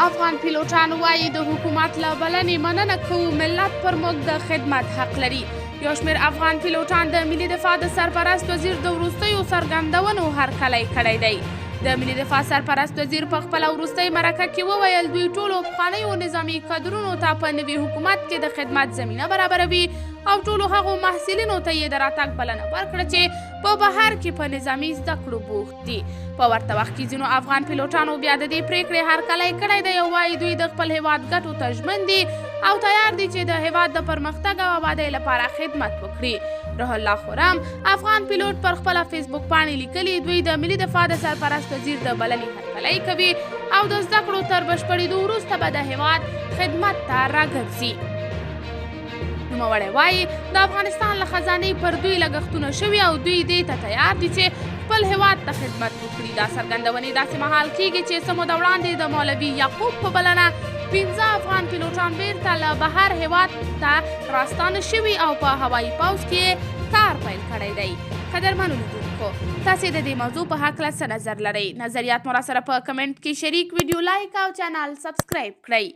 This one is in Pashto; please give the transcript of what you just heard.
افغان پیلوټان وایي د حکومت له بلنې مننه کوو، ملت پر موږ د خدمت حق لري. یو شمېر افغان پیلوټان د ملي دفاع د سرپرست وزیر د وروستیو څرګندونو هرکلی کړی دی. د ملي دفاع سرپرست وزیر په خپله وروستۍ مرکه کې وویل دوی ټولو پخوانیو نظامي کادرونو ته په نوي حکومت کې د خدمت زمینه برابروي او ټولو هغو محصلینو ته یې د راتګ بلنه ورکړه چې په بهر کې په نظامي زده کړو بوخت دي. په ورته وخت کې ځینو افغان پیلوټانو بیا د دې پریکړې هرکلی کړی دی او وایي دوی د خپل هیواد ګټو ته ژمن دي او تیار دي چې د هیواد د پرمختګ او آبادۍ لپاره خدمت وکړي. روح الله خورم افغان پیلوټ پر خپله فیسبوک پاڼې لیکلي دوی د ملي دفاع د سرپرست وزیر د بلنې هرکلی کوي او د زده کړو تر بشپړېدو وروسته به د هیواد خدمت ته راګرځي. نوموړی وایي د افغانستان له خزانې پر دوی لګښتونه شوي او دوی دې ته تیار دي چې خپل هیواد ته خدمت وکړي. دا څرګندونې داسې مهال کیږي چې څه موده وړاندې د مولوي یعقوب په بلنه 15 افغان پیلوټان بیرته له بهر هیواد ته راستانه شوي او په هوایي پوځ کې کار پیل کړی دی. قدرمنو لیدونکو، تاسې د دې موضوع په هکله څه نظر لرئ؟ نظریات مو راسره په کمنټ کې شریک، ویډیو لایک او چینل سبسکرایب کړئ.